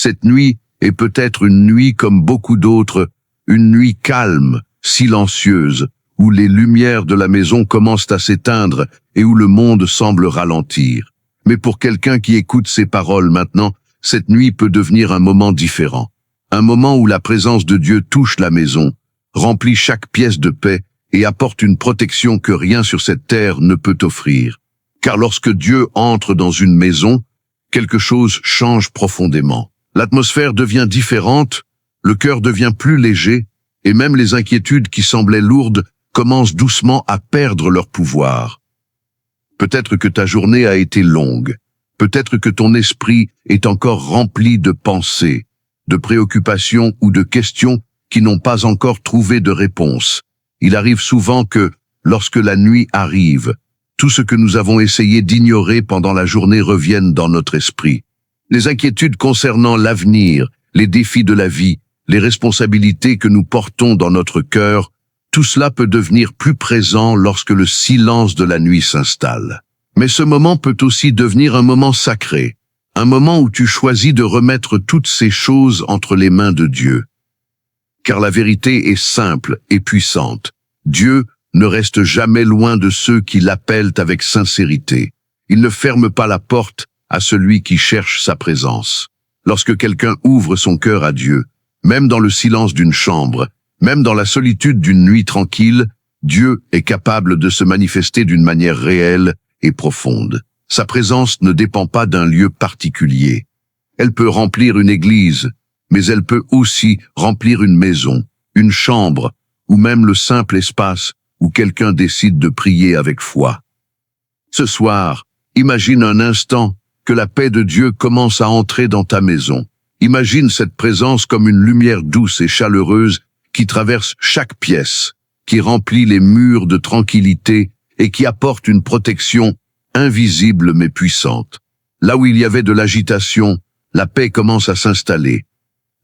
Cette nuit est peut-être une nuit comme beaucoup d'autres, une nuit calme, silencieuse, où les lumières de la maison commencent à s'éteindre et où le monde semble ralentir. Mais pour quelqu'un qui écoute ces paroles maintenant, cette nuit peut devenir un moment différent. Un moment où la présence de Dieu touche la maison, remplit chaque pièce de paix et apporte une protection que rien sur cette terre ne peut offrir. Car lorsque Dieu entre dans une maison, quelque chose change profondément. L'atmosphère devient différente, le cœur devient plus léger, et même les inquiétudes qui semblaient lourdes commencent doucement à perdre leur pouvoir. Peut-être que ta journée a été longue, peut-être que ton esprit est encore rempli de pensées, de préoccupations ou de questions qui n'ont pas encore trouvé de réponse. Il arrive souvent que, lorsque la nuit arrive, tout ce que nous avons essayé d'ignorer pendant la journée revienne dans notre esprit. Les inquiétudes concernant l'avenir, les défis de la vie, les responsabilités que nous portons dans notre cœur, tout cela peut devenir plus présent lorsque le silence de la nuit s'installe. Mais ce moment peut aussi devenir un moment sacré, un moment où tu choisis de remettre toutes ces choses entre les mains de Dieu. Car la vérité est simple et puissante. Dieu ne reste jamais loin de ceux qui l'appellent avec sincérité. Il ne ferme pas la porte à celui qui cherche sa présence. Lorsque quelqu'un ouvre son cœur à Dieu, même dans le silence d'une chambre, même dans la solitude d'une nuit tranquille, Dieu est capable de se manifester d'une manière réelle et profonde. Sa présence ne dépend pas d'un lieu particulier. Elle peut remplir une église, mais elle peut aussi remplir une maison, une chambre, ou même le simple espace où quelqu'un décide de prier avec foi. Ce soir, imagine un instant que la paix de Dieu commence à entrer dans ta maison. Imagine cette présence comme une lumière douce et chaleureuse qui traverse chaque pièce, qui remplit les murs de tranquillité et qui apporte une protection invisible mais puissante. Là où il y avait de l'agitation, la paix commence à s'installer.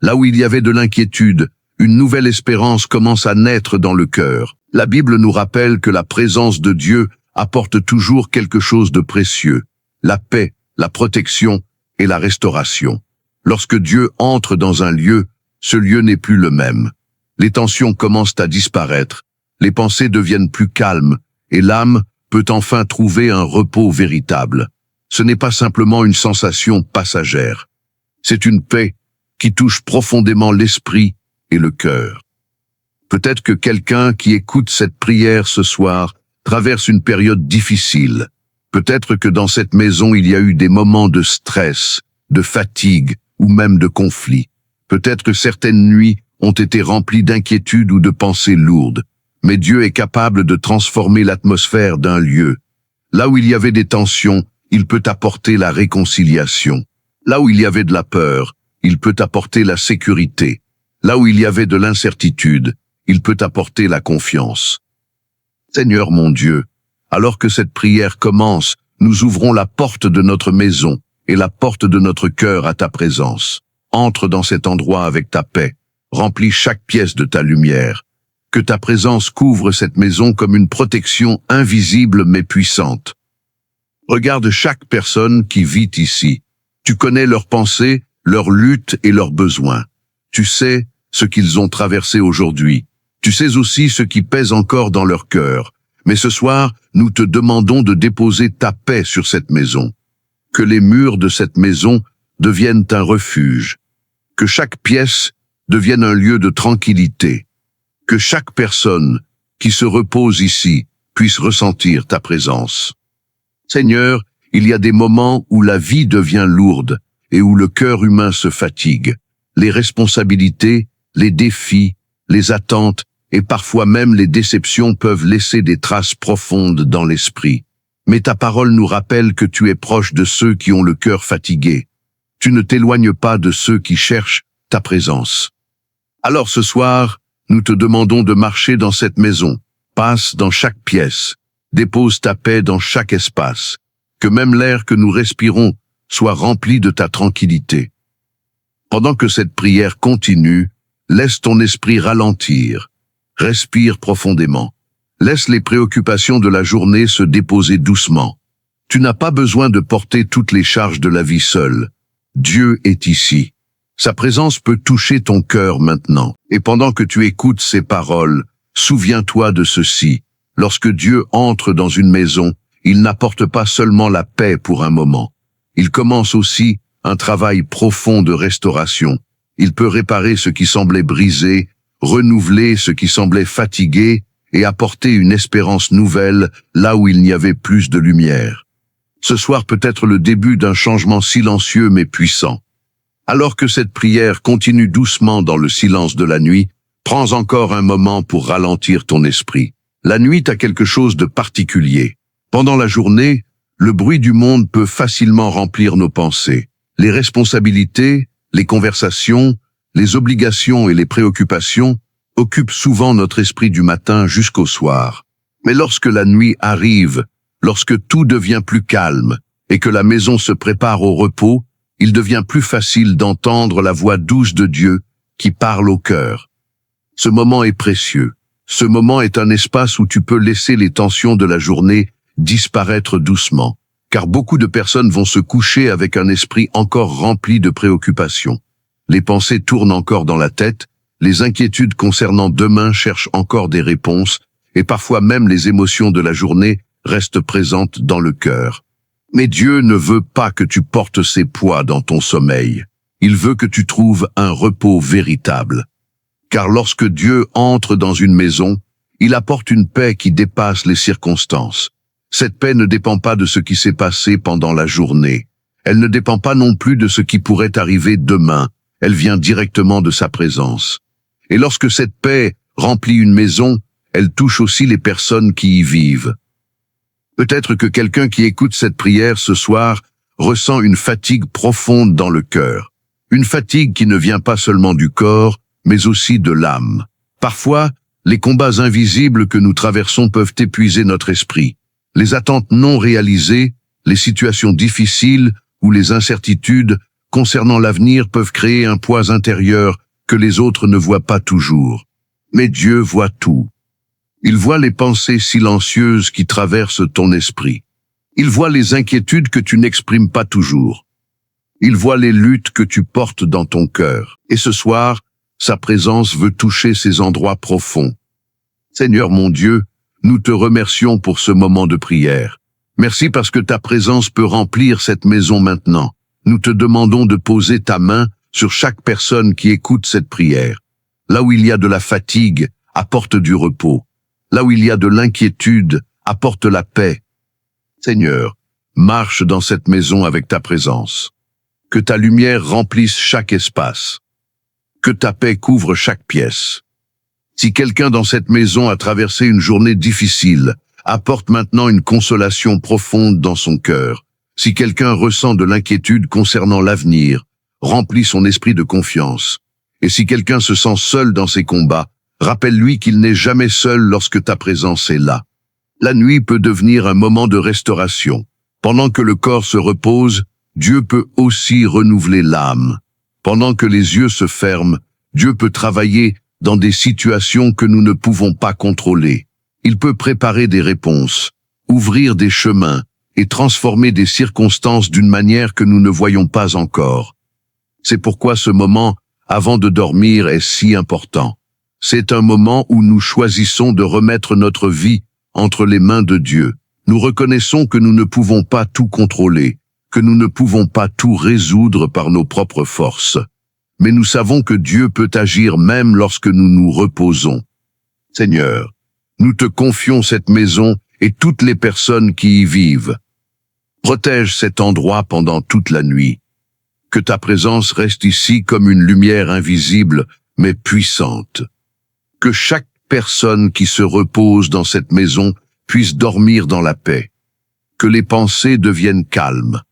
Là où il y avait de l'inquiétude, une nouvelle espérance commence à naître dans le cœur. La Bible nous rappelle que la présence de Dieu apporte toujours quelque chose de précieux, la paix, la protection et la restauration. Lorsque Dieu entre dans un lieu, ce lieu n'est plus le même. Les tensions commencent à disparaître, les pensées deviennent plus calmes et l'âme peut enfin trouver un repos véritable. Ce n'est pas simplement une sensation passagère. C'est une paix qui touche profondément l'esprit et le cœur. Peut-être que quelqu'un qui écoute cette prière ce soir traverse une période difficile. Peut-être que dans cette maison il y a eu des moments de stress, de fatigue ou même de conflit. Peut-être que certaines nuits ont été remplies d'inquiétudes ou de pensées lourdes. Mais Dieu est capable de transformer l'atmosphère d'un lieu. Là où il y avait des tensions, il peut apporter la réconciliation. Là où il y avait de la peur, il peut apporter la sécurité. Là où il y avait de l'incertitude, il peut apporter la confiance. Seigneur mon Dieu, alors que cette prière commence, nous ouvrons la porte de notre maison et la porte de notre cœur à ta présence. Entre dans cet endroit avec ta paix, remplis chaque pièce de ta lumière. Que ta présence couvre cette maison comme une protection invisible mais puissante. Regarde chaque personne qui vit ici. Tu connais leurs pensées, leurs luttes et leurs besoins. Tu sais ce qu'ils ont traversé aujourd'hui. Tu sais aussi ce qui pèse encore dans leur cœur. Mais ce soir, nous te demandons de déposer ta paix sur cette maison. Que les murs de cette maison deviennent un refuge. Que chaque pièce devienne un lieu de tranquillité. Que chaque personne qui se repose ici puisse ressentir ta présence. Seigneur, il y a des moments où la vie devient lourde et où le cœur humain se fatigue. Les responsabilités, les défis, les attentes et parfois même les déceptions peuvent laisser des traces profondes dans l'esprit. Mais ta parole nous rappelle que tu es proche de ceux qui ont le cœur fatigué. Tu ne t'éloignes pas de ceux qui cherchent ta présence. Alors ce soir, nous te demandons de marcher dans cette maison, passe dans chaque pièce, dépose ta paix dans chaque espace, que même l'air que nous respirons soit rempli de ta tranquillité. Pendant que cette prière continue, laisse ton esprit ralentir, respire profondément, laisse les préoccupations de la journée se déposer doucement. Tu n'as pas besoin de porter toutes les charges de la vie seule. Dieu est ici. Sa présence peut toucher ton cœur maintenant. Et pendant que tu écoutes ces paroles, souviens-toi de ceci. Lorsque Dieu entre dans une maison, il n'apporte pas seulement la paix pour un moment. Il commence aussi un travail profond de restauration. Il peut réparer ce qui semblait brisé, renouveler ce qui semblait fatigué et apporter une espérance nouvelle là où il n'y avait plus de lumière. Ce soir peut être le début d'un changement silencieux mais puissant. Alors que cette prière continue doucement dans le silence de la nuit, prends encore un moment pour ralentir ton esprit. La nuit a quelque chose de particulier. Pendant la journée, le bruit du monde peut facilement remplir nos pensées. Les responsabilités, les conversations, les obligations et les préoccupations occupent souvent notre esprit du matin jusqu'au soir. Mais lorsque la nuit arrive, lorsque tout devient plus calme et que la maison se prépare au repos, il devient plus facile d'entendre la voix douce de Dieu qui parle au cœur. Ce moment est précieux. Ce moment est un espace où tu peux laisser les tensions de la journée disparaître doucement, car beaucoup de personnes vont se coucher avec un esprit encore rempli de préoccupations. Les pensées tournent encore dans la tête, les inquiétudes concernant demain cherchent encore des réponses, et parfois même les émotions de la journée restent présentes dans le cœur. Mais Dieu ne veut pas que tu portes ces poids dans ton sommeil. Il veut que tu trouves un repos véritable. Car lorsque Dieu entre dans une maison, il apporte une paix qui dépasse les circonstances. Cette paix ne dépend pas de ce qui s'est passé pendant la journée. Elle ne dépend pas non plus de ce qui pourrait arriver demain. Elle vient directement de sa présence. Et lorsque cette paix remplit une maison, elle touche aussi les personnes qui y vivent. Peut-être que quelqu'un qui écoute cette prière ce soir ressent une fatigue profonde dans le cœur. Une fatigue qui ne vient pas seulement du corps, mais aussi de l'âme. Parfois, les combats invisibles que nous traversons peuvent épuiser notre esprit. Les attentes non réalisées, les situations difficiles ou les incertitudes concernant l'avenir peuvent créer un poids intérieur que les autres ne voient pas toujours. Mais Dieu voit tout. Il voit les pensées silencieuses qui traversent ton esprit. Il voit les inquiétudes que tu n'exprimes pas toujours. Il voit les luttes que tu portes dans ton cœur. Et ce soir, sa présence veut toucher ces endroits profonds. Seigneur mon Dieu, nous te remercions pour ce moment de prière. Merci parce que ta présence peut remplir cette maison maintenant. Nous te demandons de poser ta main sur chaque personne qui écoute cette prière. Là où il y a de la fatigue, apporte du repos. Là où il y a de l'inquiétude, apporte la paix. Seigneur, marche dans cette maison avec ta présence. Que ta lumière remplisse chaque espace. Que ta paix couvre chaque pièce. Si quelqu'un dans cette maison a traversé une journée difficile, apporte maintenant une consolation profonde dans son cœur. Si quelqu'un ressent de l'inquiétude concernant l'avenir, remplis son esprit de confiance. Et si quelqu'un se sent seul dans ses combats, rappelle-lui qu'il n'est jamais seul lorsque ta présence est là. La nuit peut devenir un moment de restauration. Pendant que le corps se repose, Dieu peut aussi renouveler l'âme. Pendant que les yeux se ferment, Dieu peut travailler dans des situations que nous ne pouvons pas contrôler. Il peut préparer des réponses, ouvrir des chemins et transformer des circonstances d'une manière que nous ne voyons pas encore. C'est pourquoi ce moment, avant de dormir, est si important. C'est un moment où nous choisissons de remettre notre vie entre les mains de Dieu. Nous reconnaissons que nous ne pouvons pas tout contrôler, que nous ne pouvons pas tout résoudre par nos propres forces. Mais nous savons que Dieu peut agir même lorsque nous nous reposons. Seigneur, nous te confions cette maison et toutes les personnes qui y vivent. Protège cet endroit pendant toute la nuit. Que ta présence reste ici comme une lumière invisible, mais puissante. Que chaque personne qui se repose dans cette maison puisse dormir dans la paix. Que les pensées deviennent calmes.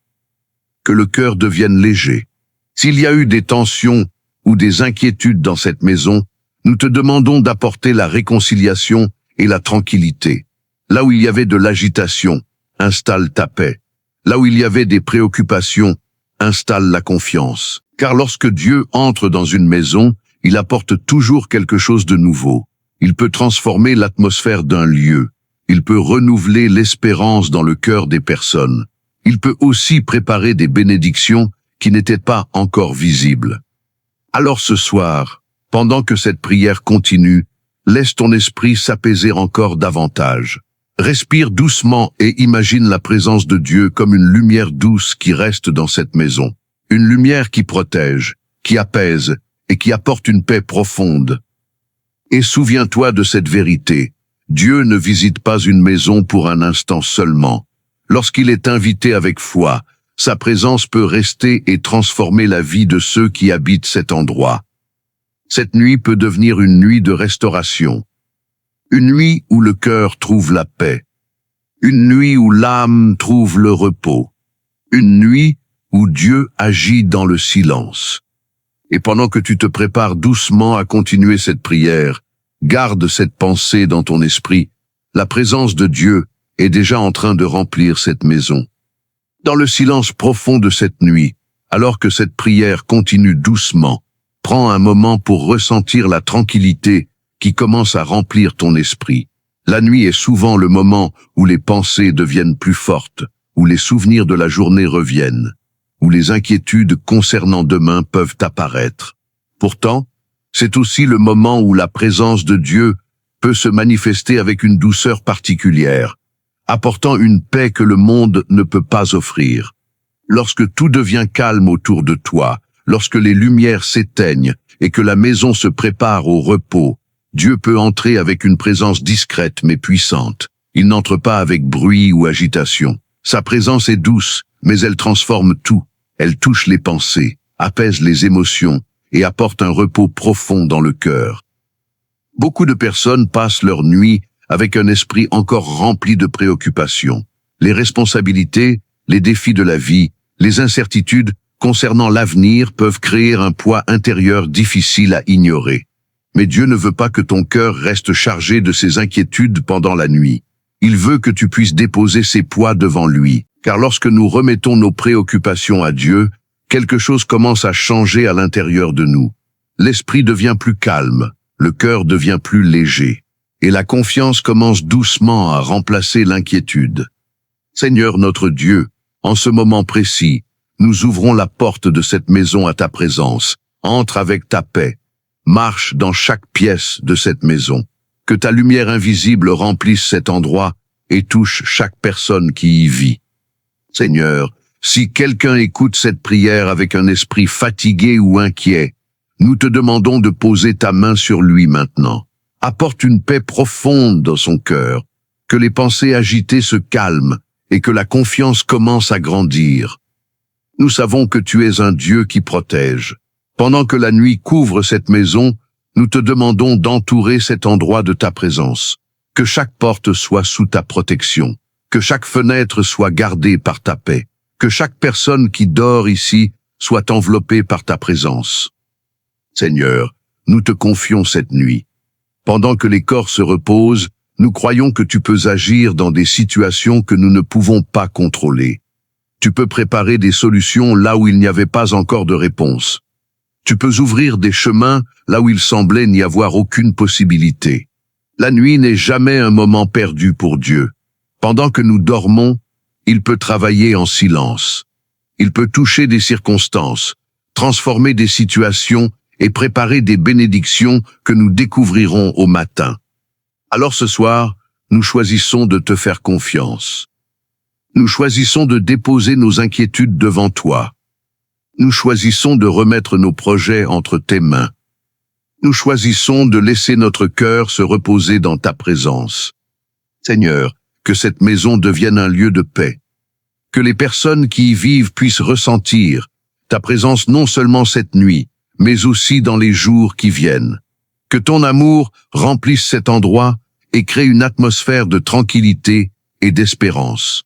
Que le cœur devienne léger. S'il y a eu des tensions ou des inquiétudes dans cette maison, nous te demandons d'apporter la réconciliation et la tranquillité. Là où il y avait de l'agitation, installe ta paix. Là où il y avait des préoccupations, installe la confiance. Car lorsque Dieu entre dans une maison, il apporte toujours quelque chose de nouveau. Il peut transformer l'atmosphère d'un lieu. Il peut renouveler l'espérance dans le cœur des personnes. Il peut aussi préparer des bénédictions qui n'étaient pas encore visibles. Alors ce soir, pendant que cette prière continue, laisse ton esprit s'apaiser encore davantage. Respire doucement et imagine la présence de Dieu comme une lumière douce qui reste dans cette maison. Une lumière qui protège, qui apaise et qui apporte une paix profonde. Et souviens-toi de cette vérité. Dieu ne visite pas une maison pour un instant seulement. Lorsqu'il est invité avec foi, sa présence peut rester et transformer la vie de ceux qui habitent cet endroit. Cette nuit peut devenir une nuit de restauration. Une nuit où le cœur trouve la paix. Une nuit où l'âme trouve le repos. Une nuit où Dieu agit dans le silence. Et pendant que tu te prépares doucement à continuer cette prière, garde cette pensée dans ton esprit. La présence de Dieu est déjà en train de remplir cette maison. Dans le silence profond de cette nuit, alors que cette prière continue doucement, prends un moment pour ressentir la tranquillité qui commence à remplir ton esprit. La nuit est souvent le moment où les pensées deviennent plus fortes, où les souvenirs de la journée reviennent, où les inquiétudes concernant demain peuvent apparaître. Pourtant, c'est aussi le moment où la présence de Dieu peut se manifester avec une douceur particulière, apportant une paix que le monde ne peut pas offrir. Lorsque tout devient calme autour de toi, lorsque les lumières s'éteignent et que la maison se prépare au repos, Dieu peut entrer avec une présence discrète mais puissante. Il n'entre pas avec bruit ou agitation. Sa présence est douce, mais elle transforme tout. Elle touche les pensées, apaise les émotions et apporte un repos profond dans le cœur. Beaucoup de personnes passent leur nuit avec un esprit encore rempli de préoccupations. Les responsabilités, les défis de la vie, les incertitudes concernant l'avenir peuvent créer un poids intérieur difficile à ignorer. Mais Dieu ne veut pas que ton cœur reste chargé de ces inquiétudes pendant la nuit. Il veut que tu puisses déposer ces poids devant lui, car lorsque nous remettons nos préoccupations à Dieu, quelque chose commence à changer à l'intérieur de nous. L'esprit devient plus calme, le cœur devient plus léger, et la confiance commence doucement à remplacer l'inquiétude. Seigneur notre Dieu, en ce moment précis, nous ouvrons la porte de cette maison à ta présence. Entre avec ta paix. Marche dans chaque pièce de cette maison. Que ta lumière invisible remplisse cet endroit et touche chaque personne qui y vit. Seigneur, si quelqu'un écoute cette prière avec un esprit fatigué ou inquiet, nous te demandons de poser ta main sur lui maintenant. Apporte une paix profonde dans son cœur, que les pensées agitées se calment et que la confiance commence à grandir. Nous savons que tu es un Dieu qui protège. Pendant que la nuit couvre cette maison, nous te demandons d'entourer cet endroit de ta présence. Que chaque porte soit sous ta protection. Que chaque fenêtre soit gardée par ta paix. Que chaque personne qui dort ici soit enveloppée par ta présence. Seigneur, nous te confions cette nuit. Pendant que les corps se reposent, nous croyons que tu peux agir dans des situations que nous ne pouvons pas contrôler. Tu peux préparer des solutions là où il n'y avait pas encore de réponse. Tu peux ouvrir des chemins là où il semblait n'y avoir aucune possibilité. La nuit n'est jamais un moment perdu pour Dieu. Pendant que nous dormons, il peut travailler en silence. Il peut toucher des circonstances, transformer des situations et préparer des bénédictions que nous découvrirons au matin. Alors ce soir, nous choisissons de te faire confiance. Nous choisissons de déposer nos inquiétudes devant toi. Nous choisissons de remettre nos projets entre tes mains. Nous choisissons de laisser notre cœur se reposer dans ta présence. Seigneur, que cette maison devienne un lieu de paix. Que les personnes qui y vivent puissent ressentir ta présence non seulement cette nuit, mais aussi dans les jours qui viennent. Que ton amour remplisse cet endroit et crée une atmosphère de tranquillité et d'espérance.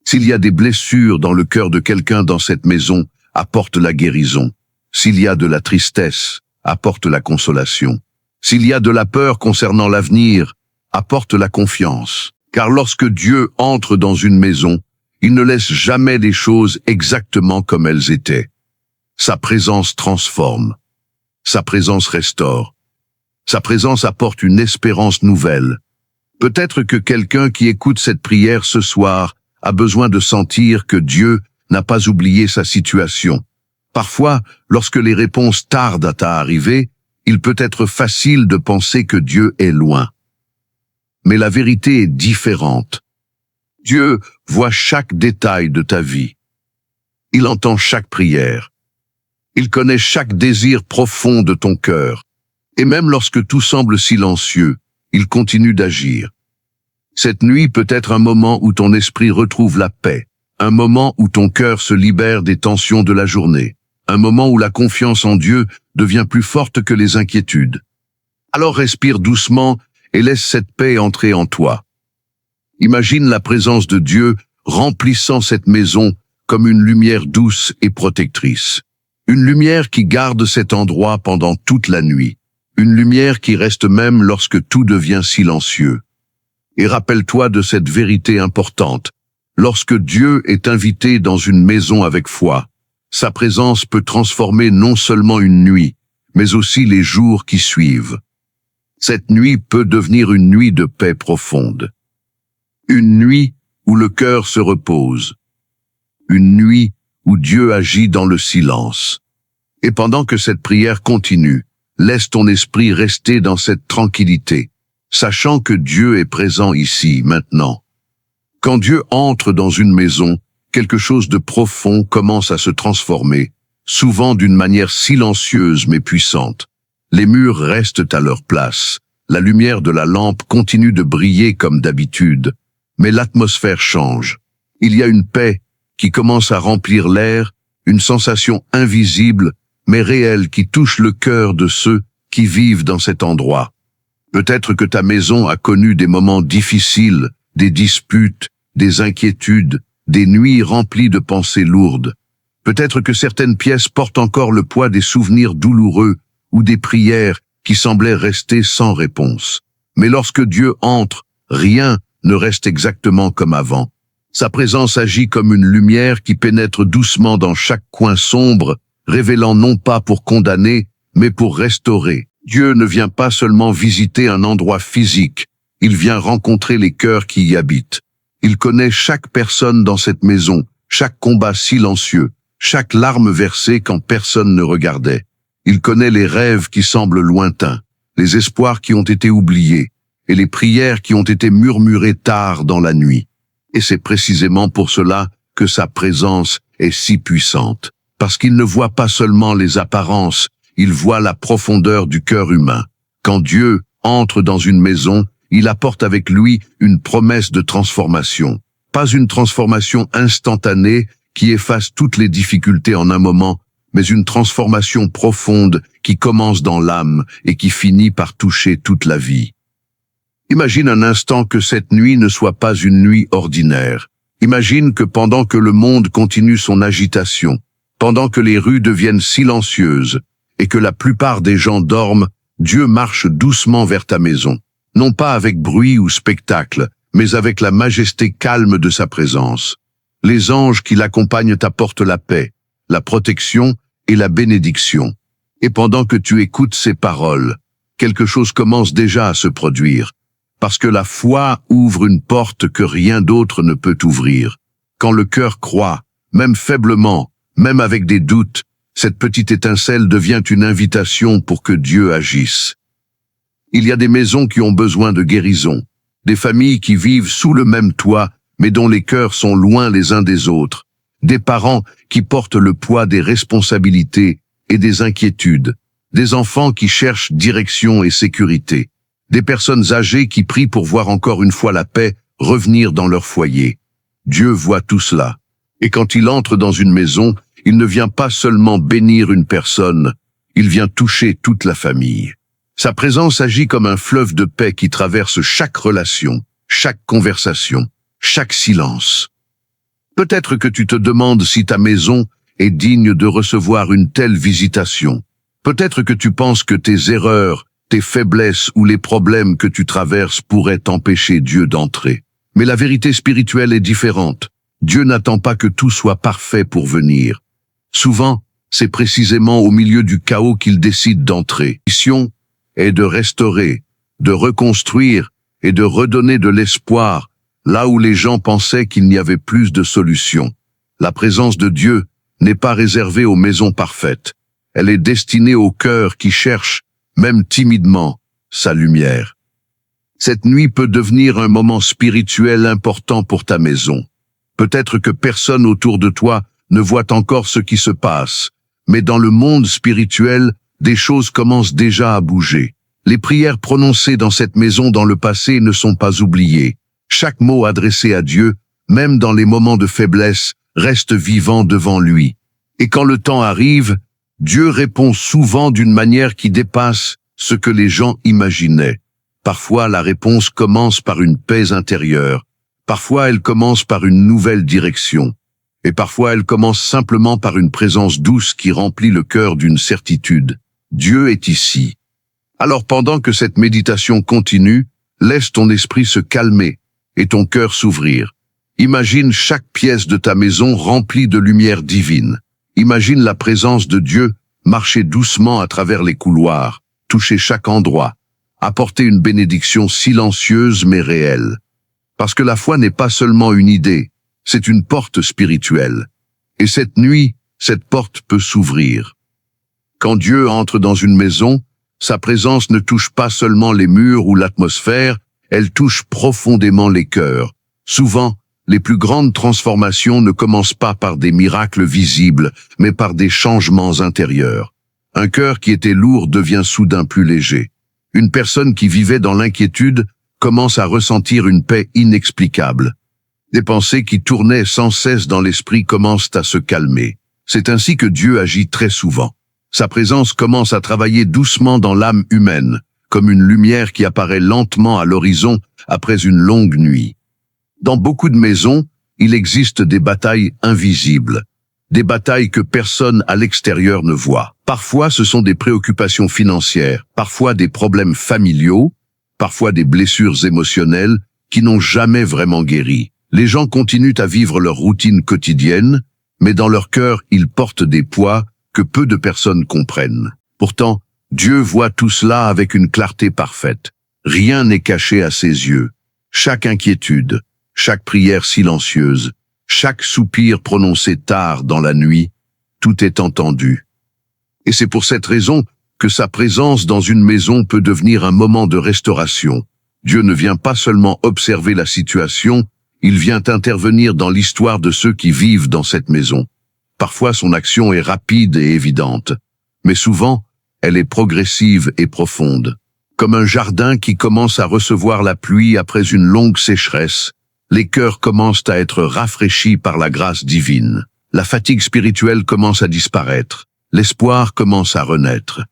S'il y a des blessures dans le cœur de quelqu'un dans cette maison, apporte la guérison. S'il y a de la tristesse, apporte la consolation. S'il y a de la peur concernant l'avenir, apporte la confiance. Car lorsque Dieu entre dans une maison, il ne laisse jamais les choses exactement comme elles étaient. Sa présence transforme. Sa présence restaure. Sa présence apporte une espérance nouvelle. Peut-être que quelqu'un qui écoute cette prière ce soir a besoin de sentir que Dieu n'a pas oublié sa situation. Parfois, lorsque les réponses tardent à arriver, il peut être facile de penser que Dieu est loin. Mais la vérité est différente. Dieu voit chaque détail de ta vie. Il entend chaque prière. Il connaît chaque désir profond de ton cœur. Et même lorsque tout semble silencieux, il continue d'agir. Cette nuit peut être un moment où ton esprit retrouve la paix, un moment où ton cœur se libère des tensions de la journée, un moment où la confiance en Dieu devient plus forte que les inquiétudes. Alors respire doucement et laisse cette paix entrer en toi. Imagine la présence de Dieu remplissant cette maison comme une lumière douce et protectrice. Une lumière qui garde cet endroit pendant toute la nuit. Une lumière qui reste même lorsque tout devient silencieux. Et rappelle-toi de cette vérité importante. Lorsque Dieu est invité dans une maison avec foi, sa présence peut transformer non seulement une nuit, mais aussi les jours qui suivent. Cette nuit peut devenir une nuit de paix profonde. Une nuit où le cœur se repose. Une nuit où Dieu agit dans le silence. Et pendant que cette prière continue, laisse ton esprit rester dans cette tranquillité, sachant que Dieu est présent ici, maintenant. Quand Dieu entre dans une maison, quelque chose de profond commence à se transformer, souvent d'une manière silencieuse mais puissante. Les murs restent à leur place, la lumière de la lampe continue de briller comme d'habitude, mais l'atmosphère change. Il y a une paix qui commence à remplir l'air, une sensation invisible mais réelle qui touche le cœur de ceux qui vivent dans cet endroit. Peut-être que ta maison a connu des moments difficiles, des disputes, des inquiétudes, des nuits remplies de pensées lourdes. Peut-être que certaines pièces portent encore le poids des souvenirs douloureux ou des prières qui semblaient rester sans réponse. Mais lorsque Dieu entre, rien ne reste exactement comme avant. Sa présence agit comme une lumière qui pénètre doucement dans chaque coin sombre, révélant non pas pour condamner, mais pour restaurer. Dieu ne vient pas seulement visiter un endroit physique, il vient rencontrer les cœurs qui y habitent. Il connaît chaque personne dans cette maison, chaque combat silencieux, chaque larme versée quand personne ne regardait. Il connaît les rêves qui semblent lointains, les espoirs qui ont été oubliés, et les prières qui ont été murmurées tard dans la nuit. Et c'est précisément pour cela que sa présence est si puissante. Parce qu'il ne voit pas seulement les apparences, il voit la profondeur du cœur humain. Quand Dieu entre dans une maison, il apporte avec lui une promesse de transformation. Pas une transformation instantanée qui efface toutes les difficultés en un moment, mais une transformation profonde qui commence dans l'âme et qui finit par toucher toute la vie. Imagine un instant que cette nuit ne soit pas une nuit ordinaire. Imagine que pendant que le monde continue son agitation, pendant que les rues deviennent silencieuses et que la plupart des gens dorment, Dieu marche doucement vers ta maison, non pas avec bruit ou spectacle, mais avec la majesté calme de sa présence. Les anges qui l'accompagnent t'apportent la paix, la protection et la bénédiction. Et pendant que tu écoutes ces paroles, quelque chose commence déjà à se produire, parce que la foi ouvre une porte que rien d'autre ne peut ouvrir. Quand le cœur croit, même faiblement, même avec des doutes, cette petite étincelle devient une invitation pour que Dieu agisse. Il y a des maisons qui ont besoin de guérison, des familles qui vivent sous le même toit, mais dont les cœurs sont loin les uns des autres, des parents qui portent le poids des responsabilités et des inquiétudes, des enfants qui cherchent direction et sécurité, des personnes âgées qui prient pour voir encore une fois la paix revenir dans leur foyer. Dieu voit tout cela. Et quand il entre dans une maison, il ne vient pas seulement bénir une personne, il vient toucher toute la famille. Sa présence agit comme un fleuve de paix qui traverse chaque relation, chaque conversation, chaque silence. Peut-être que tu te demandes si ta maison est digne de recevoir une telle visitation. Peut-être que tu penses que tes erreurs, tes faiblesses ou les problèmes que tu traverses pourraient empêcher Dieu d'entrer. Mais la vérité spirituelle est différente. Dieu n'attend pas que tout soit parfait pour venir. Souvent, c'est précisément au milieu du chaos qu'il décide d'entrer. La mission est de restaurer, de reconstruire et de redonner de l'espoir là où les gens pensaient qu'il n'y avait plus de solution. La présence de Dieu n'est pas réservée aux maisons parfaites. Elle est destinée au cœur qui cherche, même timidement, sa lumière. Cette nuit peut devenir un moment spirituel important pour ta maison. Peut-être que personne autour de toi ne voit encore ce qui se passe, mais dans le monde spirituel, des choses commencent déjà à bouger. Les prières prononcées dans cette maison dans le passé ne sont pas oubliées. Chaque mot adressé à Dieu, même dans les moments de faiblesse, reste vivant devant lui. Et quand le temps arrive, Dieu répond souvent d'une manière qui dépasse ce que les gens imaginaient. Parfois, la réponse commence par une paix intérieure. Parfois, elle commence par une nouvelle direction. Et parfois, elle commence simplement par une présence douce qui remplit le cœur d'une certitude. Dieu est ici. Alors pendant que cette méditation continue, laisse ton esprit se calmer et ton cœur s'ouvrir. Imagine chaque pièce de ta maison remplie de lumière divine. Imagine la présence de Dieu marcher doucement à travers les couloirs, toucher chaque endroit, apporter une bénédiction silencieuse mais réelle. Parce que la foi n'est pas seulement une idée, c'est une porte spirituelle. Et cette nuit, cette porte peut s'ouvrir. Quand Dieu entre dans une maison, sa présence ne touche pas seulement les murs ou l'atmosphère, elle touche profondément les cœurs. Souvent, les plus grandes transformations ne commencent pas par des miracles visibles, mais par des changements intérieurs. Un cœur qui était lourd devient soudain plus léger. Une personne qui vivait dans l'inquiétude commence à ressentir une paix inexplicable. Des pensées qui tournaient sans cesse dans l'esprit commencent à se calmer. C'est ainsi que Dieu agit très souvent. Sa présence commence à travailler doucement dans l'âme humaine, comme une lumière qui apparaît lentement à l'horizon après une longue nuit. Dans beaucoup de maisons, il existe des batailles invisibles, des batailles que personne à l'extérieur ne voit. Parfois, ce sont des préoccupations financières, parfois des problèmes familiaux, parfois des blessures émotionnelles qui n'ont jamais vraiment guéri. Les gens continuent à vivre leur routine quotidienne, mais dans leur cœur, ils portent des poids que peu de personnes comprennent. Pourtant, Dieu voit tout cela avec une clarté parfaite. Rien n'est caché à ses yeux. Chaque inquiétude, chaque prière silencieuse, chaque soupir prononcé tard dans la nuit, tout est entendu. Et c'est pour cette raison que sa présence dans une maison peut devenir un moment de restauration. Dieu ne vient pas seulement observer la situation, il vient intervenir dans l'histoire de ceux qui vivent dans cette maison. Parfois son action est rapide et évidente, mais souvent elle est progressive et profonde. Comme un jardin qui commence à recevoir la pluie après une longue sécheresse, les cœurs commencent à être rafraîchis par la grâce divine. La fatigue spirituelle commence à disparaître. L'espoir commence à renaître.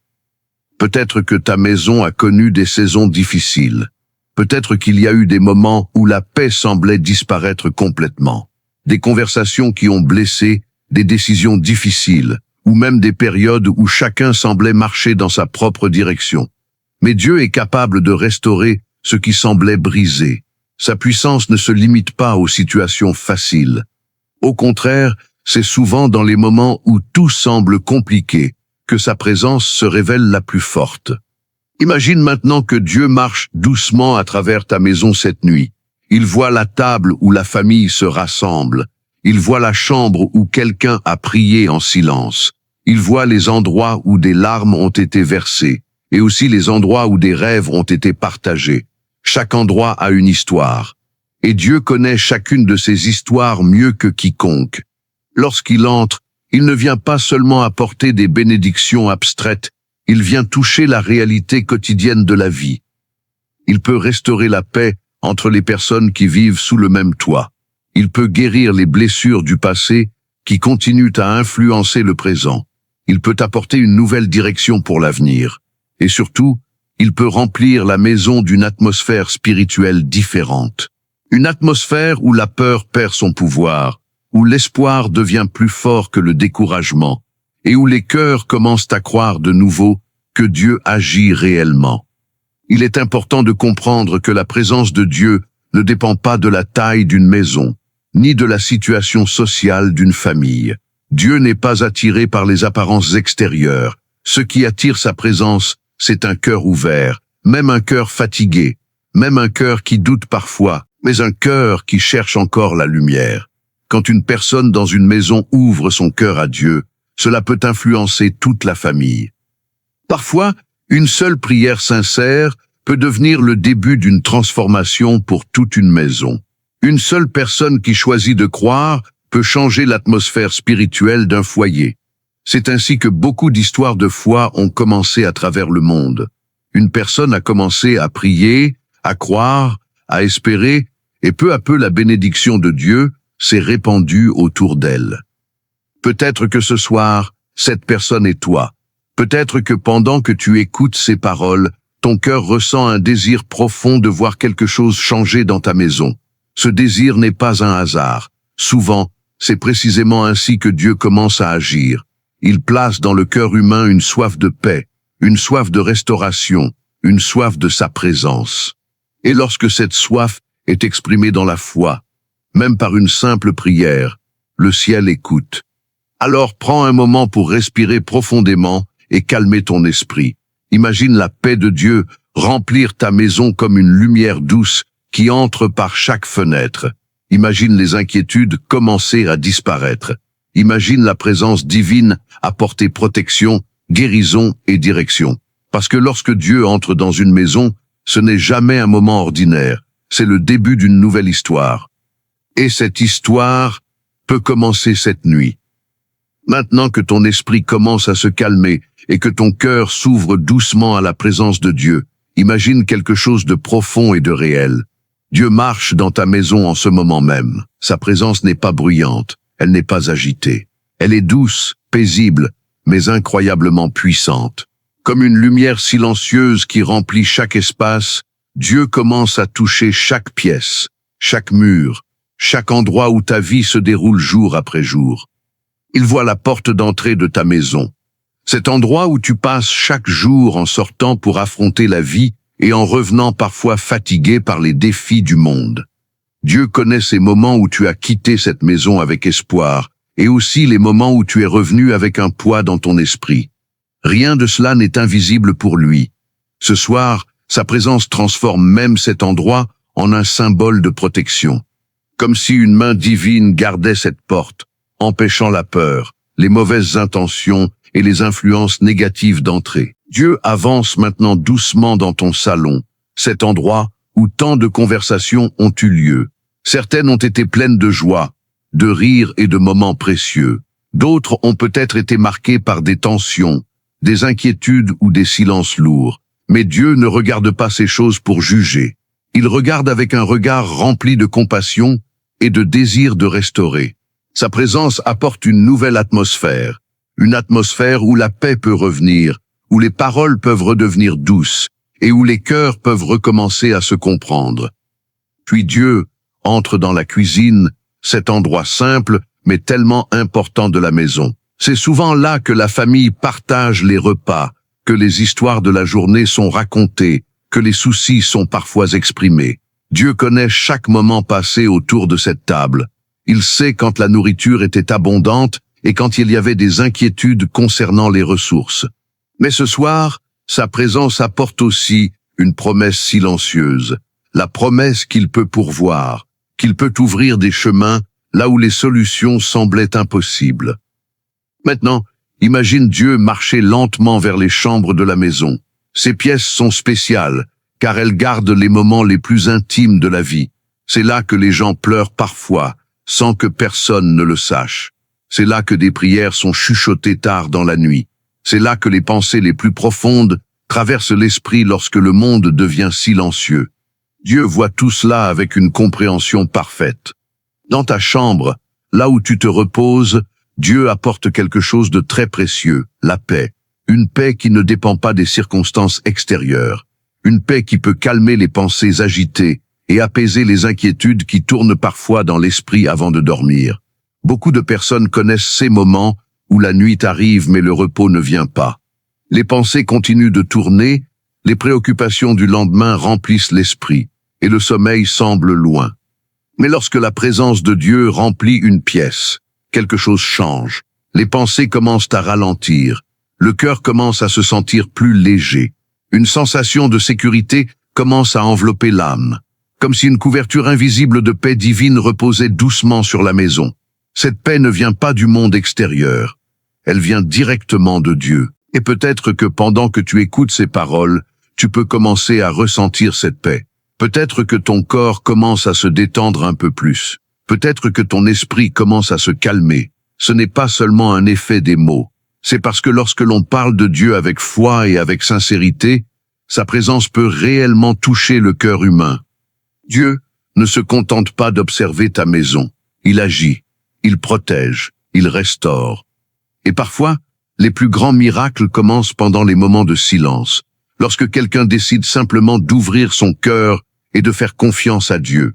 Peut-être que ta maison a connu des saisons difficiles. Peut-être qu'il y a eu des moments où la paix semblait disparaître complètement. Des conversations qui ont blessé, des décisions difficiles, ou même des périodes où chacun semblait marcher dans sa propre direction. Mais Dieu est capable de restaurer ce qui semblait brisé. Sa puissance ne se limite pas aux situations faciles. Au contraire, c'est souvent dans les moments où tout semble compliqué que sa présence se révèle la plus forte. Imagine maintenant que Dieu marche doucement à travers ta maison cette nuit. Il voit la table où la famille se rassemble. Il voit la chambre où quelqu'un a prié en silence. Il voit les endroits où des larmes ont été versées, et aussi les endroits où des rêves ont été partagés. Chaque endroit a une histoire, et Dieu connaît chacune de ces histoires mieux que quiconque. Lorsqu'il entre, il ne vient pas seulement apporter des bénédictions abstraites, il vient toucher la réalité quotidienne de la vie. Il peut restaurer la paix entre les personnes qui vivent sous le même toit. Il peut guérir les blessures du passé qui continuent à influencer le présent. Il peut apporter une nouvelle direction pour l'avenir. Et surtout, il peut remplir la maison d'une atmosphère spirituelle différente. Une atmosphère où la peur perd son pouvoir, où l'espoir devient plus fort que le découragement, et où les cœurs commencent à croire de nouveau que Dieu agit réellement. Il est important de comprendre que la présence de Dieu ne dépend pas de la taille d'une maison, ni de la situation sociale d'une famille. Dieu n'est pas attiré par les apparences extérieures. Ce qui attire sa présence, c'est un cœur ouvert, même un cœur fatigué, même un cœur qui doute parfois, mais un cœur qui cherche encore la lumière. quand une personne dans une maison ouvre son cœur à Dieu, cela peut influencer toute la famille. Parfois, une seule prière sincère peut devenir le début d'une transformation pour toute une maison. Une seule personne qui choisit de croire peut changer l'atmosphère spirituelle d'un foyer. C'est ainsi que beaucoup d'histoires de foi ont commencé à travers le monde. Une personne a commencé à prier, à croire, à espérer, et peu à peu la bénédiction de Dieu s'est répandue autour d'elle. Peut-être que ce soir, cette personne est toi. Peut-être que pendant que tu écoutes ces paroles, ton cœur ressent un désir profond de voir quelque chose changer dans ta maison. Ce désir n'est pas un hasard. Souvent, c'est précisément ainsi que Dieu commence à agir. Il place dans le cœur humain une soif de paix, une soif de restauration, une soif de sa présence. Et lorsque cette soif est exprimée dans la foi, même par une simple prière, le ciel écoute. Alors prends un moment pour respirer profondément et calmer ton esprit. Imagine la paix de Dieu remplir ta maison comme une lumière douce qui entre par chaque fenêtre. Imagine les inquiétudes commencer à disparaître. Imagine la présence divine apporter protection, guérison et direction. Parce que lorsque Dieu entre dans une maison, ce n'est jamais un moment ordinaire, c'est le début d'une nouvelle histoire. Et cette histoire peut commencer cette nuit. Maintenant que ton esprit commence à se calmer et que ton cœur s'ouvre doucement à la présence de Dieu, imagine quelque chose de profond et de réel. Dieu marche dans ta maison en ce moment même. Sa présence n'est pas bruyante, elle n'est pas agitée. Elle est douce, paisible, mais incroyablement puissante. Comme une lumière silencieuse qui remplit chaque espace, Dieu commence à toucher chaque pièce, chaque mur, chaque endroit où ta vie se déroule jour après jour. Il voit la porte d'entrée de ta maison. Cet endroit où tu passes chaque jour en sortant pour affronter la vie et en revenant parfois fatigué par les défis du monde. Dieu connaît ces moments où tu as quitté cette maison avec espoir et aussi les moments où tu es revenu avec un poids dans ton esprit. Rien de cela n'est invisible pour lui. Ce soir, sa présence transforme même cet endroit en un symbole de protection. Comme si une main divine gardait cette porte, empêchant la peur, les mauvaises intentions et les influences négatives d'entrée. Dieu avance maintenant doucement dans ton salon, cet endroit où tant de conversations ont eu lieu. Certaines ont été pleines de joie, de rire et de moments précieux. D'autres ont peut-être été marquées par des tensions, des inquiétudes ou des silences lourds. Mais Dieu ne regarde pas ces choses pour juger. Il regarde avec un regard rempli de compassion et de désir de restaurer. Sa présence apporte une nouvelle atmosphère, une atmosphère où la paix peut revenir, où les paroles peuvent redevenir douces et où les cœurs peuvent recommencer à se comprendre. Puis Dieu entre dans la cuisine, cet endroit simple mais tellement important de la maison. C'est souvent là que la famille partage les repas, que les histoires de la journée sont racontées, que les soucis sont parfois exprimés. Dieu connaît chaque moment passé autour de cette table. Il sait quand la nourriture était abondante et quand il y avait des inquiétudes concernant les ressources. Mais ce soir, sa présence apporte aussi une promesse silencieuse, la promesse qu'il peut pourvoir, qu'il peut ouvrir des chemins là où les solutions semblaient impossibles. Maintenant, imagine Dieu marcher lentement vers les chambres de la maison. Ces pièces sont spéciales, car elles gardent les moments les plus intimes de la vie. C'est là que les gens pleurent parfois, sans que personne ne le sache. C'est là que des prières sont chuchotées tard dans la nuit. C'est là que les pensées les plus profondes traversent l'esprit lorsque le monde devient silencieux. Dieu voit tout cela avec une compréhension parfaite. Dans ta chambre, là où tu te reposes, Dieu apporte quelque chose de très précieux, la paix. Une paix qui ne dépend pas des circonstances extérieures. Une paix qui peut calmer les pensées agitées et apaiser les inquiétudes qui tournent parfois dans l'esprit avant de dormir. Beaucoup de personnes connaissent ces moments où la nuit arrive mais le repos ne vient pas. Les pensées continuent de tourner, les préoccupations du lendemain remplissent l'esprit et le sommeil semble loin. Mais lorsque la présence de Dieu remplit une pièce, quelque chose change. Les pensées commencent à ralentir. Le cœur commence à se sentir plus léger. Une sensation de sécurité commence à envelopper l'âme. comme si une couverture invisible de paix divine reposait doucement sur la maison. Cette paix ne vient pas du monde extérieur, elle vient directement de Dieu. Et peut-être que pendant que tu écoutes ces paroles, tu peux commencer à ressentir cette paix. Peut-être que ton corps commence à se détendre un peu plus. Peut-être que ton esprit commence à se calmer. Ce n'est pas seulement un effet des mots. C'est parce que lorsque l'on parle de Dieu avec foi et avec sincérité, sa présence peut réellement toucher le cœur humain. Dieu ne se contente pas d'observer ta maison. Il agit, il protège, il restaure. Et parfois, les plus grands miracles commencent pendant les moments de silence, lorsque quelqu'un décide simplement d'ouvrir son cœur et de faire confiance à Dieu.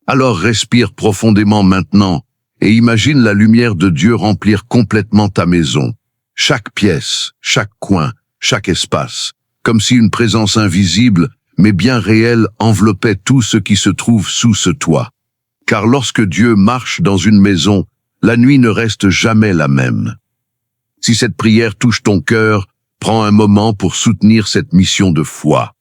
Alors respire profondément maintenant et imagine la lumière de Dieu remplir complètement ta maison, chaque pièce, chaque coin, chaque espace, comme si une présence invisible mais bien réelle enveloppait tout ce qui se trouve sous ce toit. Car lorsque Dieu marche dans une maison, la nuit ne reste jamais la même. Si cette prière touche ton cœur, prends un moment pour soutenir cette mission de foi.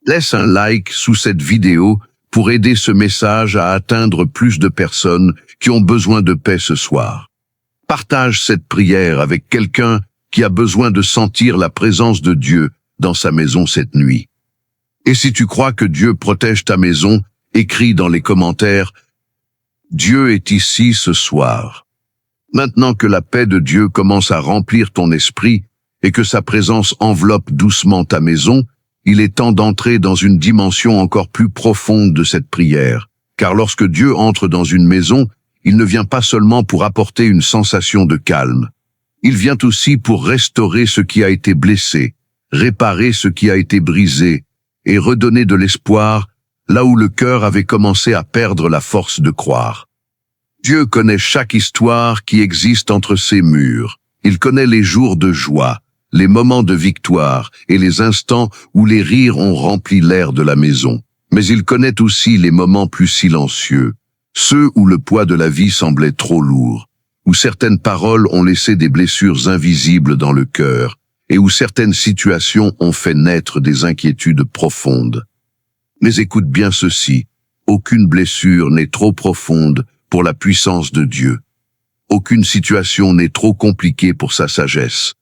Laisse un like sous cette vidéo pour aider ce message à atteindre plus de personnes qui ont besoin de paix ce soir. Partage cette prière avec quelqu'un qui a besoin de sentir la présence de Dieu dans sa maison cette nuit. Et si tu crois que Dieu protège ta maison, écris dans les commentaires « Dieu est ici ce soir ». Maintenant que la paix de Dieu commence à remplir ton esprit et que sa présence enveloppe doucement ta maison, il est temps d'entrer dans une dimension encore plus profonde de cette prière. Car lorsque Dieu entre dans une maison, il ne vient pas seulement pour apporter une sensation de calme. Il vient aussi pour restaurer ce qui a été blessé, réparer ce qui a été brisé et redonner de l'espoir là où le cœur avait commencé à perdre la force de croire. Dieu connaît chaque histoire qui existe entre ces murs. Il connaît les jours de joie, les moments de victoire et les instants où les rires ont rempli l'air de la maison. Mais il connaît aussi les moments plus silencieux, ceux où le poids de la vie semblait trop lourd, où certaines paroles ont laissé des blessures invisibles dans le cœur et où certaines situations ont fait naître des inquiétudes profondes. Mais écoute bien ceci, aucune blessure n'est trop profonde pour la puissance de Dieu. Aucune situation n'est trop compliquée pour sa sagesse.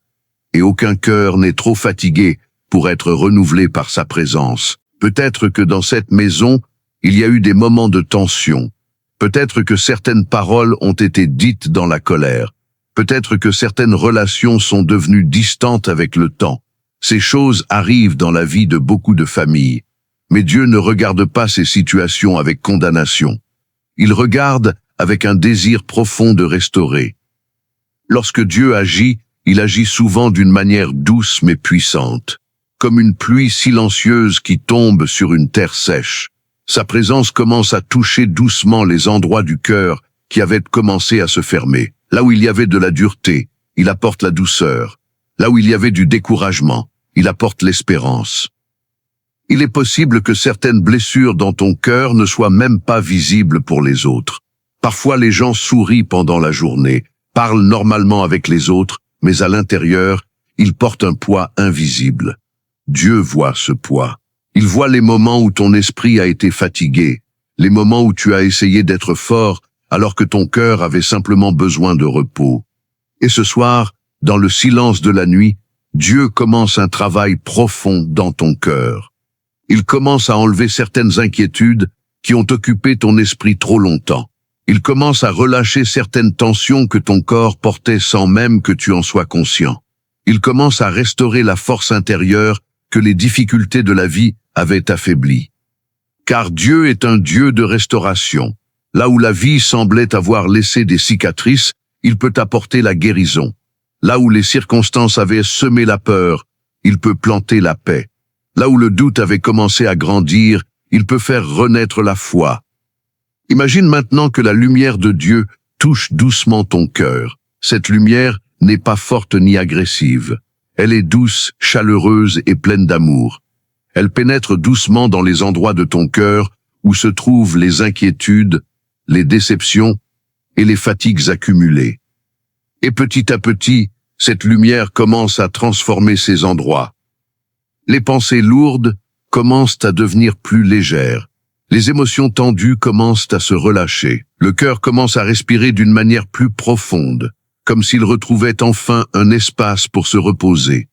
Et aucun cœur n'est trop fatigué pour être renouvelé par sa présence. Peut-être que dans cette maison, il y a eu des moments de tension. Peut-être que certaines paroles ont été dites dans la colère. Peut-être que certaines relations sont devenues distantes avec le temps. Ces choses arrivent dans la vie de beaucoup de familles. Mais Dieu ne regarde pas ces situations avec condamnation. Il regarde avec un désir profond de restaurer. Lorsque Dieu agit, il agit souvent d'une manière douce mais puissante, comme une pluie silencieuse qui tombe sur une terre sèche. Sa présence commence à toucher doucement les endroits du cœur qui avaient commencé à se fermer. Là où il y avait de la dureté, il apporte la douceur. Là où il y avait du découragement, il apporte l'espérance. Il est possible que certaines blessures dans ton cœur ne soient même pas visibles pour les autres. Parfois les gens sourient pendant la journée, parlent normalement avec les autres, mais à l'intérieur, ils portent un poids invisible. Dieu voit ce poids. Il voit les moments où ton esprit a été fatigué, les moments où tu as essayé d'être fort alors que ton cœur avait simplement besoin de repos. Et ce soir, dans le silence de la nuit, Dieu commence un travail profond dans ton cœur. Il commence à enlever certaines inquiétudes qui ont occupé ton esprit trop longtemps. Il commence à relâcher certaines tensions que ton corps portait sans même que tu en sois conscient. Il commence à restaurer la force intérieure que les difficultés de la vie avaient affaiblie. Car Dieu est un Dieu de restauration. Là où la vie semblait avoir laissé des cicatrices, il peut apporter la guérison. Là où les circonstances avaient semé la peur, il peut planter la paix. Là où le doute avait commencé à grandir, il peut faire renaître la foi. Imagine maintenant que la lumière de Dieu touche doucement ton cœur. Cette lumière n'est pas forte ni agressive. Elle est douce, chaleureuse et pleine d'amour. Elle pénètre doucement dans les endroits de ton cœur où se trouvent les inquiétudes, les déceptions et les fatigues accumulées. Et petit à petit, cette lumière commence à transformer ces endroits. Les pensées lourdes commencent à devenir plus légères. Les émotions tendues commencent à se relâcher. Le cœur commence à respirer d'une manière plus profonde, comme s'il retrouvait enfin un espace pour se reposer.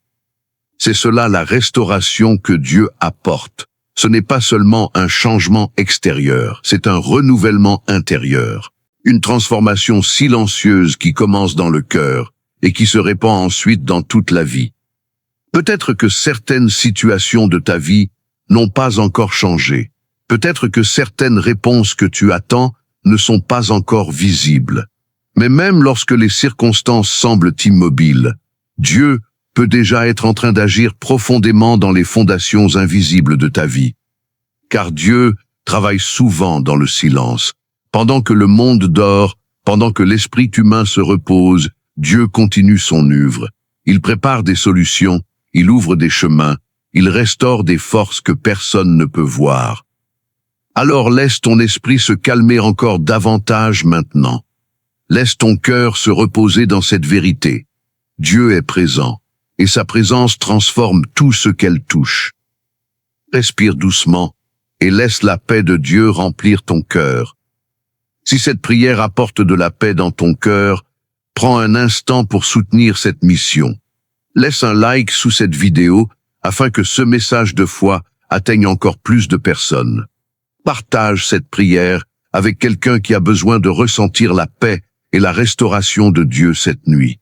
C'est cela la restauration que Dieu apporte. Ce n'est pas seulement un changement extérieur, c'est un renouvellement intérieur. Une transformation silencieuse qui commence dans le cœur et qui se répand ensuite dans toute la vie. Peut-être que certaines situations de ta vie n'ont pas encore changé. Peut-être que certaines réponses que tu attends ne sont pas encore visibles. Mais même lorsque les circonstances semblent immobiles, Dieu peut déjà être en train d'agir profondément dans les fondations invisibles de ta vie. Car Dieu travaille souvent dans le silence. Pendant que le monde dort, pendant que l'esprit humain se repose, Dieu continue son œuvre. Il prépare des solutions, il ouvre des chemins, il restaure des forces que personne ne peut voir. Alors laisse ton esprit se calmer encore davantage maintenant. Laisse ton cœur se reposer dans cette vérité. Dieu est présent, et sa présence transforme tout ce qu'elle touche. Respire doucement, et laisse la paix de Dieu remplir ton cœur. Si cette prière apporte de la paix dans ton cœur, prends un instant pour soutenir cette mission. Laisse un like sous cette vidéo afin que ce message de foi atteigne encore plus de personnes. Partage cette prière avec quelqu'un qui a besoin de ressentir la paix et la restauration de Dieu cette nuit.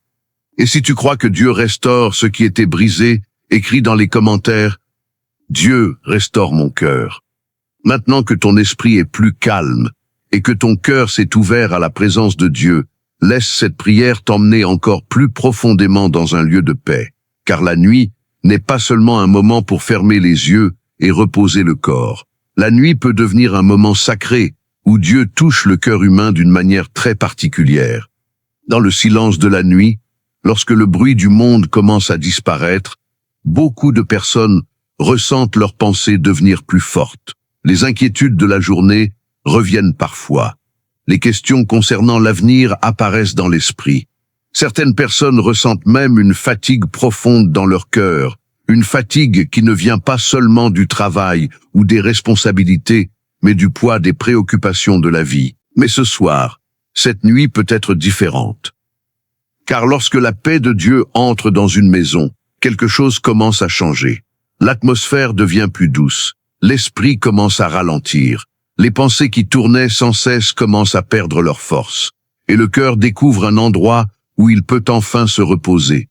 Et si tu crois que Dieu restaure ce qui était brisé, écris dans les commentaires « Dieu restaure mon cœur ». Maintenant que ton esprit est plus calme et que ton cœur s'est ouvert à la présence de Dieu, laisse cette prière t'emmener encore plus profondément dans un lieu de paix. Car la nuit n'est pas seulement un moment pour fermer les yeux et reposer le corps. La nuit peut devenir un moment sacré où Dieu touche le cœur humain d'une manière très particulière. Dans le silence de la nuit, lorsque le bruit du monde commence à disparaître, beaucoup de personnes ressentent leurs pensées devenir plus fortes. Les inquiétudes de la journée reviennent parfois. Les questions concernant l'avenir apparaissent dans l'esprit. Certaines personnes ressentent même une fatigue profonde dans leur cœur, une fatigue qui ne vient pas seulement du travail ou des responsabilités, mais du poids des préoccupations de la vie. Mais ce soir, cette nuit peut être différente. Car lorsque la paix de Dieu entre dans une maison, quelque chose commence à changer. L'atmosphère devient plus douce, l'esprit commence à ralentir, les pensées qui tournaient sans cesse commencent à perdre leur force, et le cœur découvre un endroit où il peut enfin se reposer.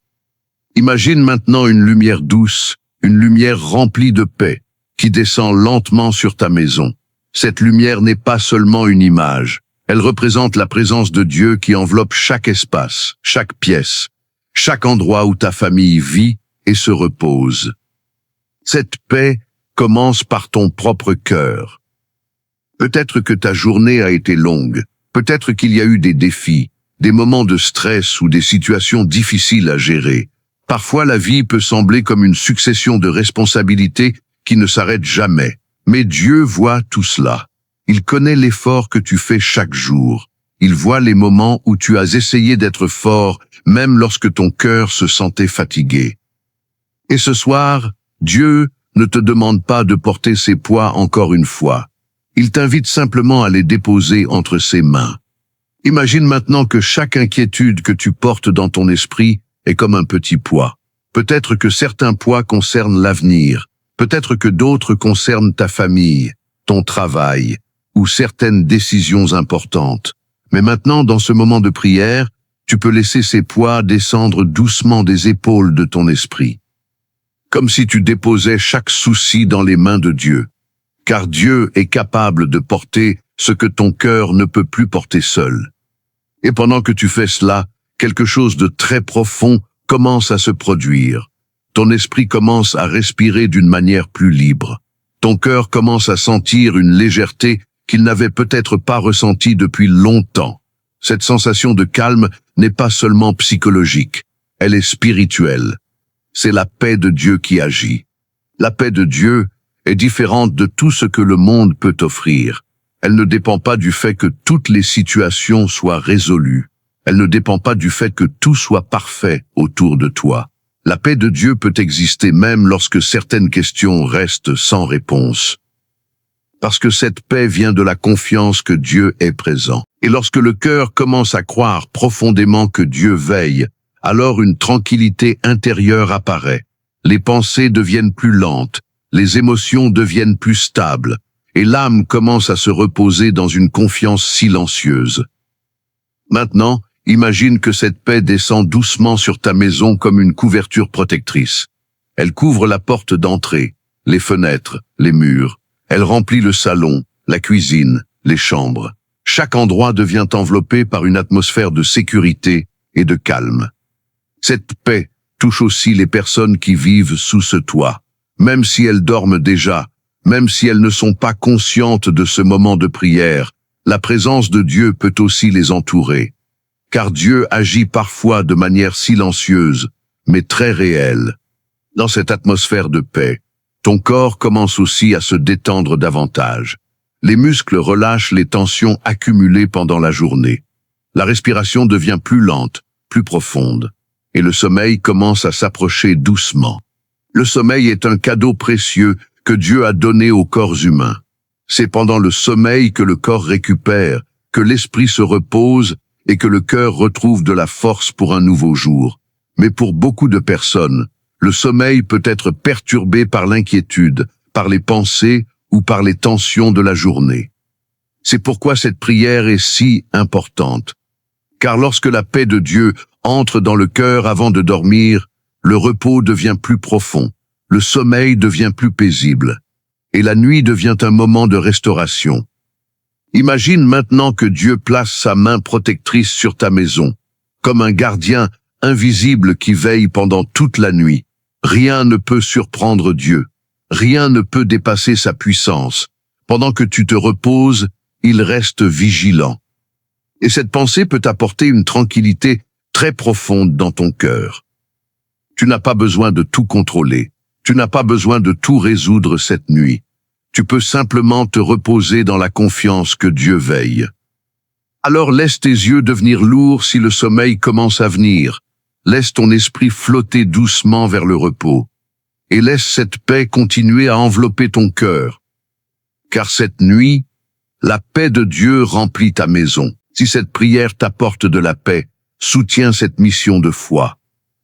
Imagine maintenant une lumière douce, une lumière remplie de paix, qui descend lentement sur ta maison. Cette lumière n'est pas seulement une image, elle représente la présence de Dieu qui enveloppe chaque espace, chaque pièce, chaque endroit où ta famille vit et se repose. Cette paix commence par ton propre cœur. Peut-être que ta journée a été longue, peut-être qu'il y a eu des défis, des moments de stress ou des situations difficiles à gérer. Parfois la vie peut sembler comme une succession de responsabilités qui ne s'arrêtent jamais. Mais Dieu voit tout cela. Il connaît l'effort que tu fais chaque jour. Il voit les moments où tu as essayé d'être fort, même lorsque ton cœur se sentait fatigué. Et ce soir, Dieu ne te demande pas de porter ses poids encore une fois. Il t'invite simplement à les déposer entre ses mains. Imagine maintenant que chaque inquiétude que tu portes dans ton esprit est comme un petit poids. Peut-être que certains poids concernent l'avenir, peut-être que d'autres concernent ta famille, ton travail ou certaines décisions importantes. Mais maintenant, dans ce moment de prière, tu peux laisser ces poids descendre doucement des épaules de ton esprit. Comme si tu déposais chaque souci dans les mains de Dieu. Car Dieu est capable de porter ce que ton cœur ne peut plus porter seul. Et pendant que tu fais cela, quelque chose de très profond commence à se produire. Ton esprit commence à respirer d'une manière plus libre. Ton cœur commence à sentir une légèreté qu'il n'avait peut-être pas ressentie depuis longtemps. Cette sensation de calme n'est pas seulement psychologique, elle est spirituelle. C'est la paix de Dieu qui agit. La paix de Dieu est différente de tout ce que le monde peut offrir. Elle ne dépend pas du fait que toutes les situations soient résolues. Elle ne dépend pas du fait que tout soit parfait autour de toi. La paix de Dieu peut exister même lorsque certaines questions restent sans réponse. Parce que cette paix vient de la confiance que Dieu est présent. Et lorsque le cœur commence à croire profondément que Dieu veille, alors une tranquillité intérieure apparaît. Les pensées deviennent plus lentes, les émotions deviennent plus stables, et l'âme commence à se reposer dans une confiance silencieuse. Maintenant, imagine que cette paix descend doucement sur ta maison comme une couverture protectrice. Elle couvre la porte d'entrée, les fenêtres, les murs. Elle remplit le salon, la cuisine, les chambres. Chaque endroit devient enveloppé par une atmosphère de sécurité et de calme. Cette paix touche aussi les personnes qui vivent sous ce toit, même si elles dorment déjà, même si elles ne sont pas conscientes de ce moment de prière. La présence de Dieu peut aussi les entourer, car Dieu agit parfois de manière silencieuse, mais très réelle. Dans cette atmosphère de paix, ton corps commence aussi à se détendre davantage. Les muscles relâchent les tensions accumulées pendant la journée. La respiration devient plus lente, plus profonde, et le sommeil commence à s'approcher doucement. Le sommeil est un cadeau précieux que Dieu a donné au corps humain. C'est pendant le sommeil que le corps récupère, que l'esprit se repose et que le cœur retrouve de la force pour un nouveau jour. Mais pour beaucoup de personnes, le sommeil peut être perturbé par l'inquiétude, par les pensées ou par les tensions de la journée. C'est pourquoi cette prière est si importante. Car lorsque la paix de Dieu entre dans le cœur avant de dormir, le repos devient plus profond, le sommeil devient plus paisible, et la nuit devient un moment de restauration. Imagine maintenant que Dieu place sa main protectrice sur ta maison, comme un gardien invisible qui veille pendant toute la nuit. Rien ne peut surprendre Dieu, rien ne peut dépasser sa puissance. Pendant que tu te reposes, il reste vigilant. Et cette pensée peut apporter une tranquillité très profonde dans ton cœur. Tu n'as pas besoin de tout contrôler, tu n'as pas besoin de tout résoudre cette nuit. Tu peux simplement te reposer dans la confiance que Dieu veille. Alors laisse tes yeux devenir lourds si le sommeil commence à venir. Laisse ton esprit flotter doucement vers le repos. Et laisse cette paix continuer à envelopper ton cœur. Car cette nuit, la paix de Dieu remplit ta maison. Si cette prière t'apporte de la paix, soutiens cette mission de foi.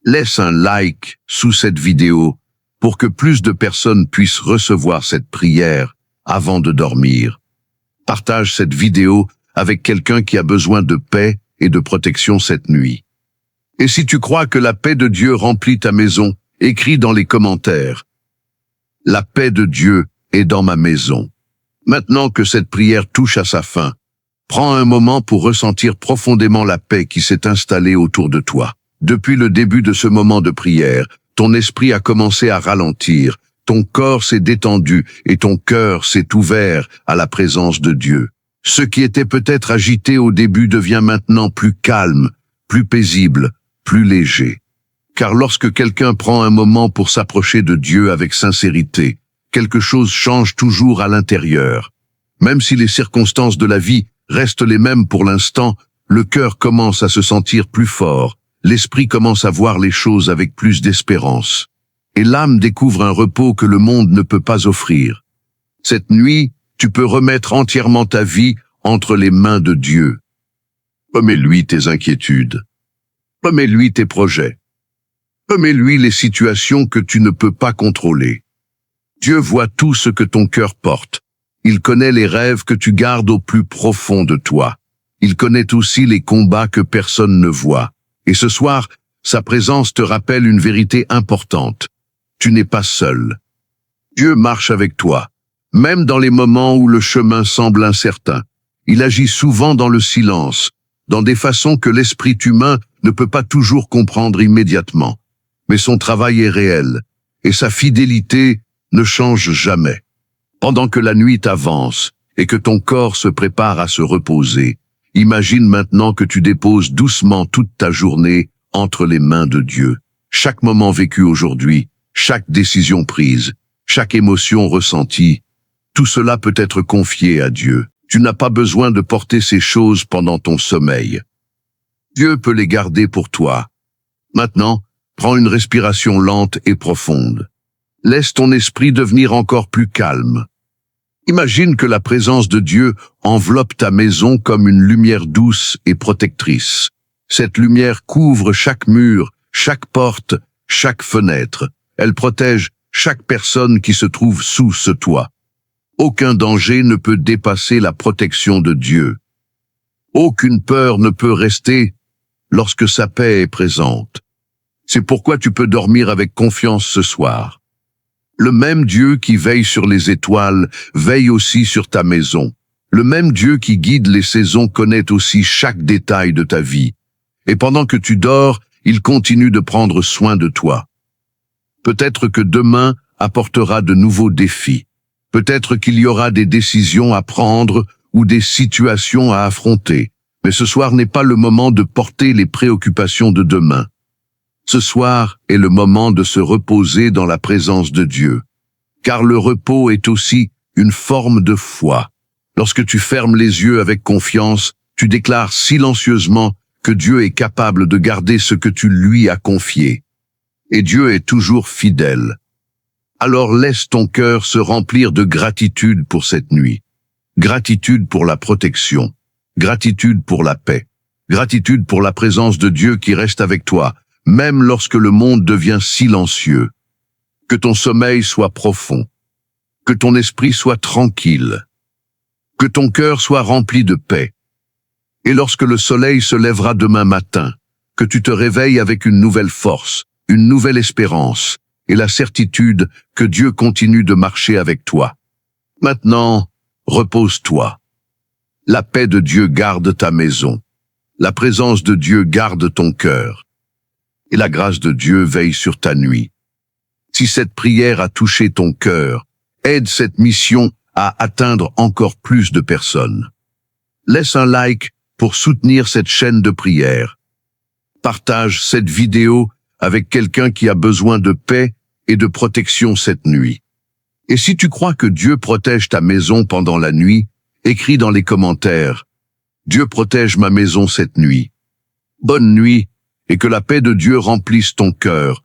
Laisse un like sous cette vidéo pour que plus de personnes puissent recevoir cette prière avant de dormir. Partage cette vidéo avec quelqu'un qui a besoin de paix et de protection cette nuit. Et si tu crois que la paix de Dieu remplit ta maison, écris dans les commentaires. La paix de Dieu est dans ma maison. Maintenant que cette prière touche à sa fin, prends un moment pour ressentir profondément la paix qui s'est installée autour de toi. Depuis le début de ce moment de prière, ton esprit a commencé à ralentir, ton corps s'est détendu et ton cœur s'est ouvert à la présence de Dieu. Ce qui était peut-être agité au début devient maintenant plus calme, plus paisible, plus léger. Car lorsque quelqu'un prend un moment pour s'approcher de Dieu avec sincérité, quelque chose change toujours à l'intérieur. Même si les circonstances de la vie restent les mêmes pour l'instant, le cœur commence à se sentir plus fort, l'esprit commence à voir les choses avec plus d'espérance. Et l'âme découvre un repos que le monde ne peut pas offrir. Cette nuit, tu peux remettre entièrement ta vie entre les mains de Dieu. Remets-lui tes inquiétudes. Remets-lui tes projets. Remets-lui les situations que tu ne peux pas contrôler. Dieu voit tout ce que ton cœur porte. Il connaît les rêves que tu gardes au plus profond de toi. Il connaît aussi les combats que personne ne voit. Et ce soir, sa présence te rappelle une vérité importante. Tu n'es pas seul. Dieu marche avec toi, même dans les moments où le chemin semble incertain. Il agit souvent dans le silence, dans des façons que l'esprit humain ne peut pas toujours comprendre immédiatement. Mais son travail est réel, et sa fidélité ne change jamais. Pendant que la nuit avance et que ton corps se prépare à se reposer, imagine maintenant que tu déposes doucement toute ta journée entre les mains de Dieu. Chaque moment vécu aujourd'hui, chaque décision prise, chaque émotion ressentie, tout cela peut être confié à Dieu. Tu n'as pas besoin de porter ces choses pendant ton sommeil. Dieu peut les garder pour toi. Maintenant, prends une respiration lente et profonde. Laisse ton esprit devenir encore plus calme. Imagine que la présence de Dieu enveloppe ta maison comme une lumière douce et protectrice. Cette lumière couvre chaque mur, chaque porte, chaque fenêtre. Elle protège chaque personne qui se trouve sous ce toit. Aucun danger ne peut dépasser la protection de Dieu. Aucune peur ne peut rester lorsque sa paix est présente. C'est pourquoi tu peux dormir avec confiance ce soir. Le même Dieu qui veille sur les étoiles veille aussi sur ta maison. Le même Dieu qui guide les saisons connaît aussi chaque détail de ta vie. Et pendant que tu dors, il continue de prendre soin de toi. Peut-être que demain apportera de nouveaux défis. Peut-être qu'il y aura des décisions à prendre ou des situations à affronter. Mais ce soir n'est pas le moment de porter les préoccupations de demain. Ce soir est le moment de se reposer dans la présence de Dieu. Car le repos est aussi une forme de foi. Lorsque tu fermes les yeux avec confiance, tu déclares silencieusement que Dieu est capable de garder ce que tu lui as confié. Et Dieu est toujours fidèle. Alors laisse ton cœur se remplir de gratitude pour cette nuit. Gratitude pour la protection. Gratitude pour la paix. Gratitude pour la présence de Dieu qui reste avec toi, même lorsque le monde devient silencieux. Que ton sommeil soit profond. Que ton esprit soit tranquille. Que ton cœur soit rempli de paix. Et lorsque le soleil se lèvera demain matin, que tu te réveilles avec une nouvelle force, une nouvelle espérance, et la certitude que Dieu continue de marcher avec toi. Maintenant, repose-toi. La paix de Dieu garde ta maison. La présence de Dieu garde ton cœur. Et la grâce de Dieu veille sur ta nuit. Si cette prière a touché ton cœur, aide cette mission à atteindre encore plus de personnes. Laisse un like pour soutenir cette chaîne de prière. Partage cette vidéo avec quelqu'un qui a besoin de paix et de protection cette nuit. Et si tu crois que Dieu protège ta maison pendant la nuit, écris dans les commentaires « Dieu protège ma maison cette nuit ». Bonne nuit et que la paix de Dieu remplisse ton cœur,